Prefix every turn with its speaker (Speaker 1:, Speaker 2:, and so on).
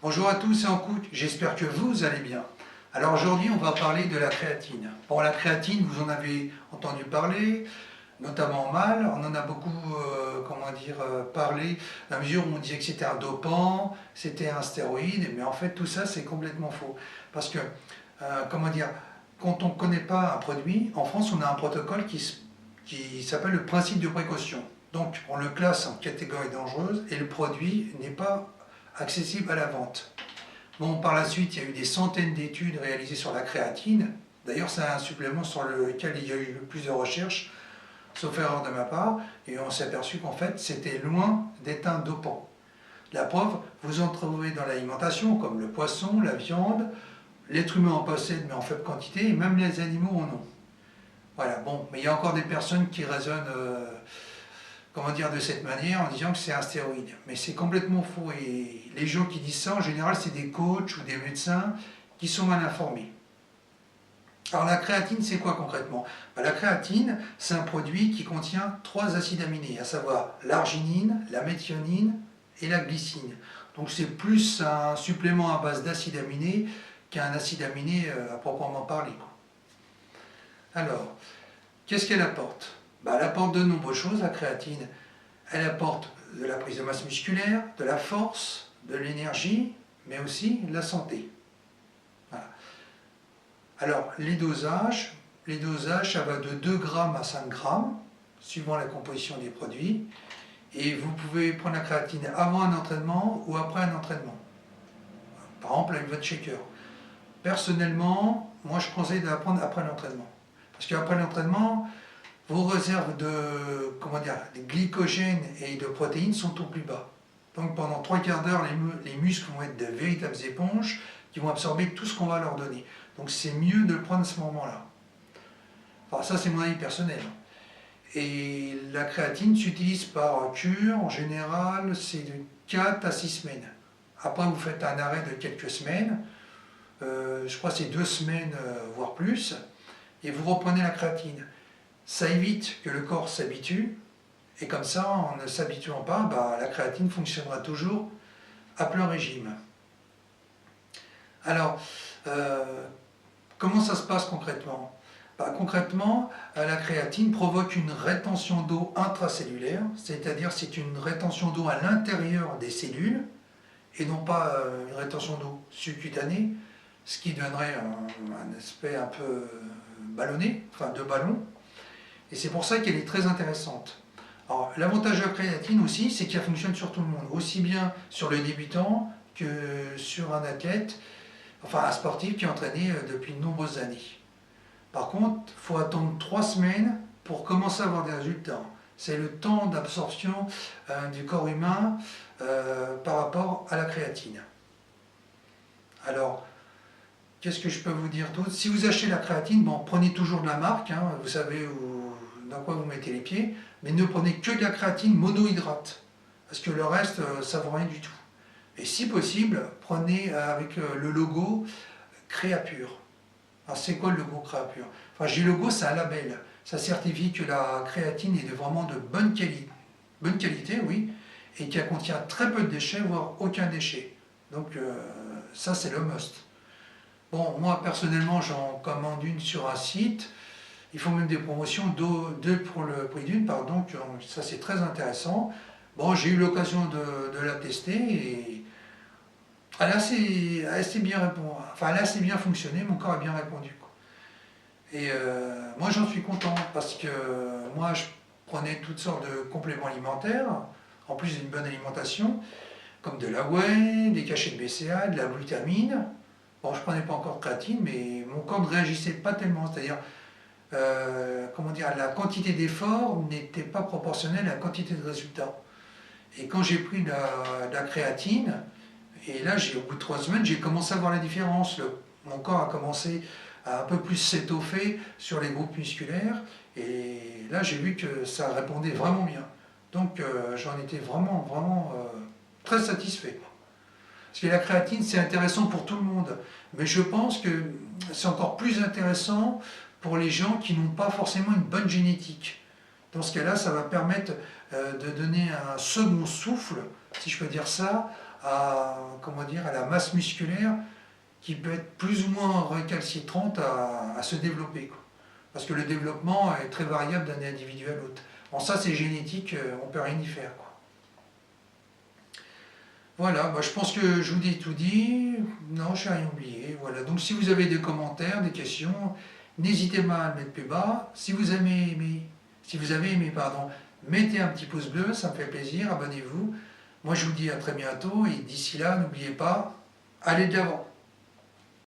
Speaker 1: Bonjour à tous, c'est Ankouk, j'espère que vous allez bien. Alors aujourd'hui on va parler de la créatine. Bon, la créatine, vous en avez entendu parler, notamment en mal, on en a beaucoup parlé, à la mesure où on disait que c'était un dopant, c'était un stéroïde, mais en fait tout ça c'est complètement faux. Parce que, quand on ne connaît pas un produit, en France on a un protocole qui s'appelle le principe de précaution. Donc on le classe en catégorie dangereuse et le produit n'est pas accessible à la vente. Bon, par la suite, il y a eu des centaines d'études réalisées sur la créatine. D'ailleurs, c'est un supplément sur lequel il y a eu le plus de recherches, sauf erreur de ma part, et on s'est aperçu qu'en fait, c'était loin d'être un dopant. La preuve, vous en trouvez dans l'alimentation, comme le poisson, la viande, l'être humain en possède, mais en faible quantité, et même les animaux en ont. Voilà, bon, mais il y a encore des personnes qui raisonnent de cette manière en disant que c'est un stéroïde. Mais c'est complètement faux. Et les gens qui disent ça, en général, c'est des coachs ou des médecins qui sont mal informés. Alors la créatine, c'est quoi concrètement? La créatine, c'est un produit qui contient 3 acides aminés, à savoir l'arginine, la méthionine et la glycine. Donc c'est plus un supplément à base d'acides aminés qu'un acide aminé à proprement parler. Alors, qu'est-ce qu'elle apporte? Elle apporte de nombreuses choses, la créatine. Elle apporte de la prise de masse musculaire, de la force, de l'énergie, mais aussi de la santé. Voilà. Alors, les dosages, ça va de 2 grammes à 5 grammes, suivant la composition des produits. Et vous pouvez prendre la créatine avant un entraînement ou après un entraînement. Par exemple, avec votre shaker. Personnellement, moi je conseille de la prendre après l'entraînement. Parce qu'après l'entraînement, vos réserves de glycogène et de protéines sont au plus bas. Donc pendant 3/4 d'heure, les muscles vont être de véritables éponges qui vont absorber tout ce qu'on va leur donner. Donc c'est mieux de le prendre à ce moment-là. Enfin, ça c'est mon avis personnel. Et la créatine s'utilise par cure, en général, c'est de 4 à 6 semaines. Après vous faites un arrêt de quelques semaines, je crois que c'est 2 semaines, voire plus, et vous reprenez la créatine. Ça évite que le corps s'habitue, et comme ça, en ne s'habituant pas, la créatine fonctionnera toujours à plein régime. Alors, comment ça se passe concrètement? Concrètement, la créatine provoque une rétention d'eau intracellulaire, c'est-à-dire c'est une rétention d'eau à l'intérieur des cellules, et non pas une rétention d'eau subcutanée, ce qui donnerait un aspect un peu ballonné, enfin de ballon. Et c'est pour ça qu'elle est très intéressante. Alors, l'avantage de la créatine aussi, c'est qu'elle fonctionne sur tout le monde, aussi bien sur le débutant que sur un athlète, enfin un sportif qui est entraîné depuis de nombreuses années. Par contre, il faut attendre 3 semaines pour commencer à avoir des résultats. C'est le temps d'absorption du corps humain par rapport à la créatine. Alors, qu'est-ce que je peux vous dire d'autre? Si vous achetez la créatine, prenez toujours de la marque, vous savez dans quoi vous mettez les pieds, mais ne prenez que de la créatine monohydrate, parce que le reste, ça ne vaut rien du tout. Et si possible, prenez avec le logo Créapure. Alors c'est quoi le logo Créapure? Enfin, j'ai le logo, c'est un label. Ça certifie que la créatine est vraiment de bonne qualité, oui, et qu'elle contient très peu de déchets, voire aucun déchet. Donc ça, c'est le must. Bon, moi personnellement, j'en commande une sur un site. Ils font même des promotions, 2 pour le prix d'une, pardon, ça c'est très intéressant. Bon, j'ai eu l'occasion de la tester et elle a assez bien répondu. Enfin, elle a assez bien fonctionné, mon corps a bien répondu. Et moi j'en suis content parce que moi je prenais toutes sortes de compléments alimentaires, en plus d'une bonne alimentation, comme de la whey, des cachets de BCA, de la glutamine. Bon, je ne prenais pas encore de créatine, mais mon corps ne réagissait pas tellement, c'est-à-dire la quantité d'effort n'était pas proportionnelle à la quantité de résultats. Et quand j'ai pris la créatine, et là au bout de 3 semaines, j'ai commencé à voir la différence. Mon corps a commencé à un peu plus s'étoffer sur les groupes musculaires, et là j'ai vu que ça répondait vraiment bien. Donc j'en étais vraiment très satisfait. Parce que la créatine, c'est intéressant pour tout le monde, mais je pense que c'est encore plus intéressant pour les gens qui n'ont pas forcément une bonne génétique. Dans ce cas-là, ça va permettre de donner un second souffle, si je peux dire ça, comment dire, à la masse musculaire qui peut être plus ou moins récalcitrante à se développer, quoi. Parce que le développement est très variable d'un individu à l'autre. Bon, ça c'est génétique, on ne peut rien y faire, quoi. Voilà, je pense que je vous ai tout dit. Non, je n'ai rien oublié. Voilà. Donc si vous avez des commentaires, des questions, n'hésitez pas à le mettre plus bas. Si vous avez aimé, pardon, mettez un petit pouce bleu, ça me fait plaisir, abonnez-vous. Moi je vous dis à très bientôt et d'ici là, n'oubliez pas, allez de l'avant.